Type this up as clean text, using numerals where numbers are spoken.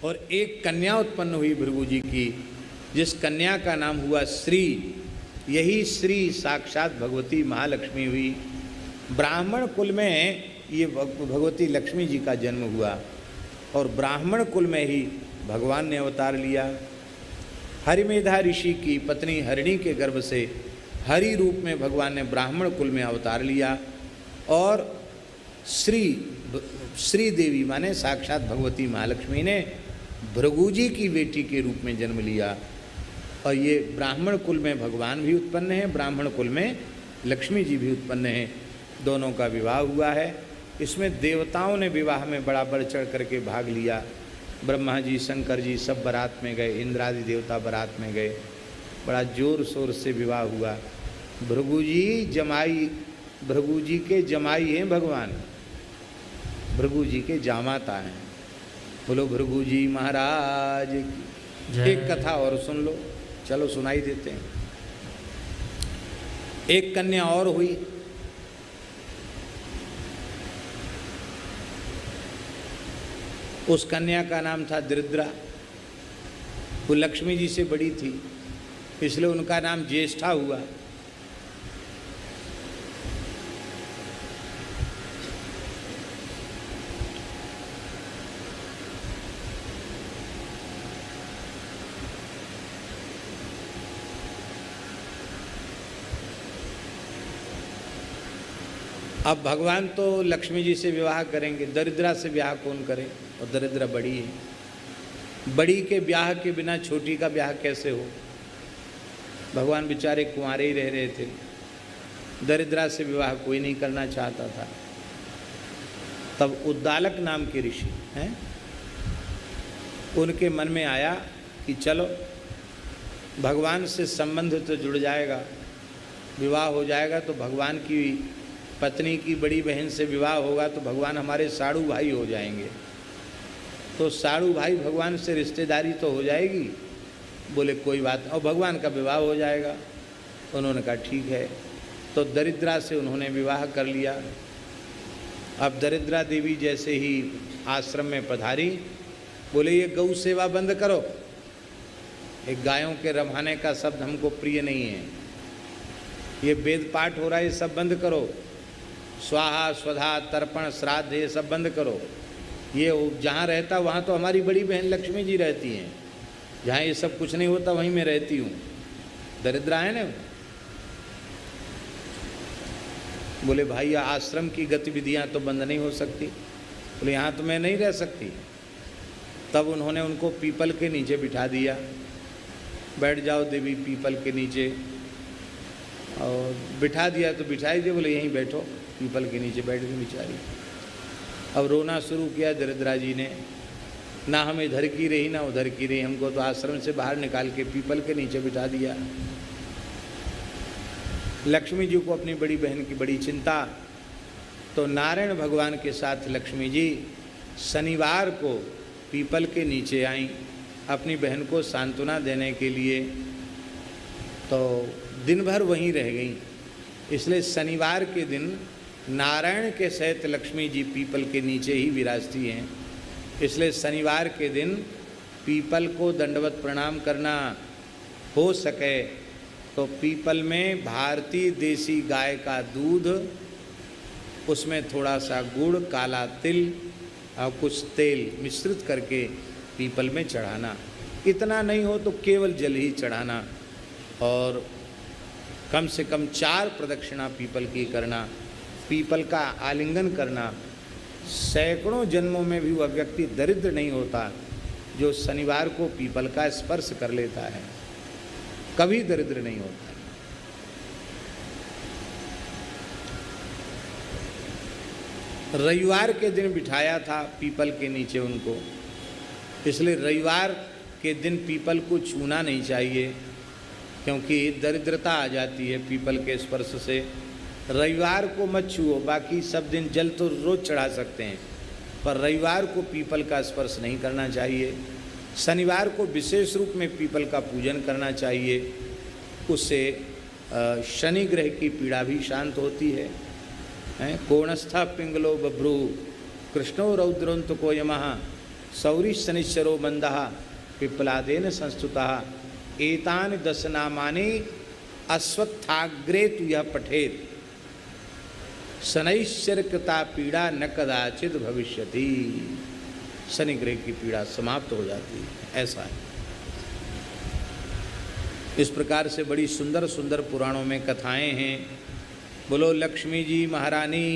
और एक कन्या उत्पन्न हुई भृगु जी की, जिस कन्या का नाम हुआ श्री। यही श्री साक्षात भगवती महालक्ष्मी हुई। ब्राह्मण कुल में ये भगवती लक्ष्मी जी का जन्म हुआ और ब्राह्मण कुल में ही भगवान ने अवतार लिया। हरिमेधा ऋषि की पत्नी हरिणी के गर्भ से हरि रूप में भगवान ने ब्राह्मण कुल में अवतार लिया और श्री देवी माने साक्षात भगवती महालक्ष्मी ने भृगु जी की बेटी के रूप में जन्म लिया। और ये ब्राह्मण कुल में भगवान भी उत्पन्न है, ब्राह्मण कुल में लक्ष्मी जी भी उत्पन्न हैं। दोनों का विवाह हुआ है। इसमें देवताओं ने विवाह में बड़ा बढ़ चढ़ करके भाग लिया। ब्रह्मा जी, शंकर जी सब बारात में गए, इंद्रादि देवता बारात में गए, बड़ा जोर शोर से विवाह हुआ। भृगु जी के जमाई हैं भगवान, भृगु जी के जामाता हैं। बोलो भृगु जी महाराज की। एक कथा और सुन लो, चलो सुनाई देते हैं। एक कन्या और हुई, उस कन्या का नाम था दरिद्रा। वो लक्ष्मी जी से बड़ी थी, इसलिए उनका नाम ज्येष्ठा हुआ। अब भगवान तो लक्ष्मी जी से विवाह करेंगे, दरिद्रा से ब्याह कौन करे? और दरिद्रा बड़ी है, बड़ी के ब्याह के बिना छोटी का ब्याह कैसे हो? भगवान बेचारे कुंवारे ही रह रहे थे, दरिद्रा से विवाह कोई नहीं करना चाहता था। तब उद्दालक नाम के ऋषि हैं, उनके मन में आया कि चलो भगवान से संबंध तो जुड़ जाएगा, विवाह हो जाएगा तो भगवान की पत्नी की बड़ी बहन से विवाह होगा तो भगवान हमारे साड़ू भाई हो जाएंगे, तो साड़ू भाई भगवान से रिश्तेदारी तो हो जाएगी। बोले कोई बात, और भगवान का विवाह हो जाएगा। उन्होंने कहा ठीक है, तो दरिद्रा से उन्होंने विवाह कर लिया। अब दरिद्रा देवी जैसे ही आश्रम में पधारी, बोले ये गौ सेवा बंद करो, एक गायों के रमाने का शब्द हमको प्रिय नहीं है, ये वेद पाठ हो रहा है ये सब बंद करो, स्वाहा स्वधा तर्पण श्राद्ध ये सब बंद करो। ये जहाँ रहता वहाँ तो हमारी बड़ी बहन लक्ष्मी जी रहती हैं, जहाँ ये सब कुछ नहीं होता वहीं मैं रहती हूँ। दरिद्रा है ना। बोले भाई आश्रम की गतिविधियाँ तो बंद नहीं हो सकती। बोले यहाँ तो मैं नहीं रह सकती। तब उन्होंने उनको पीपल के नीचे बिठा दिया, बैठ जाओ देवी पीपल के नीचे, और बिठा दिया तो बिठाई दिया, बोले यहीं बैठो। पीपल के नीचे बैठ गई बेचारी। अब रोना शुरू किया दरिद्रा जी ने, ना हम इधर की रही ना उधर की रही, हमको तो आश्रम से बाहर निकाल के पीपल के नीचे बिठा दिया। लक्ष्मी जी को अपनी बड़ी बहन की बड़ी चिंता, तो नारायण भगवान के साथ लक्ष्मी जी शनिवार को पीपल के नीचे आईं अपनी बहन को सांत्वना देने के लिए, तो दिन भर वहीं रह गईं। इसलिए शनिवार के दिन नारायण के सहित लक्ष्मी जी पीपल के नीचे ही विराजती हैं। इसलिए शनिवार के दिन पीपल को दंडवत प्रणाम करना, हो सके तो पीपल में भारतीय देसी गाय का दूध, उसमें थोड़ा सा गुड़, काला तिल और कुछ तेल मिश्रित करके पीपल में चढ़ाना। इतना नहीं हो तो केवल जल ही चढ़ाना, और कम से कम 4 प्रदक्षिणा पीपल की करना, पीपल का आलिंगन करना। सैकड़ों जन्मों में भी वह व्यक्ति दरिद्र नहीं होता जो शनिवार को पीपल का स्पर्श कर लेता है, कभी दरिद्र नहीं होता। रविवार के दिन बिठाया था पीपल के नीचे उनको, इसलिए रविवार के दिन पीपल को छूना नहीं चाहिए, क्योंकि दरिद्रता आ जाती है पीपल के स्पर्श से। रविवार को मत छुओ, बाकी सब दिन जल तो रोज़ चढ़ा सकते हैं, पर रविवार को पीपल का स्पर्श नहीं करना चाहिए। शनिवार को विशेष रूप में पीपल का पूजन करना चाहिए, उससे शनि ग्रह की पीड़ा भी शांत होती है। कोणस्था पिंगलो बभ्रू कृष्णो रौद्रोंत को यमः सौरी शनिश्चरो मंदः पिप्पलादेन संस्तुतः एतानि दशनामानि अश्वत्थाग्रे तु यह पठेत शनैश्चर्य कृता पीड़ा न कदाचित भविष्यति। शनि ग्रह की पीड़ा समाप्त हो जाती है, ऐसा है। इस प्रकार से बड़ी सुंदर सुंदर पुराणों में कथाएं हैं। बोलो लक्ष्मी जी महारानी।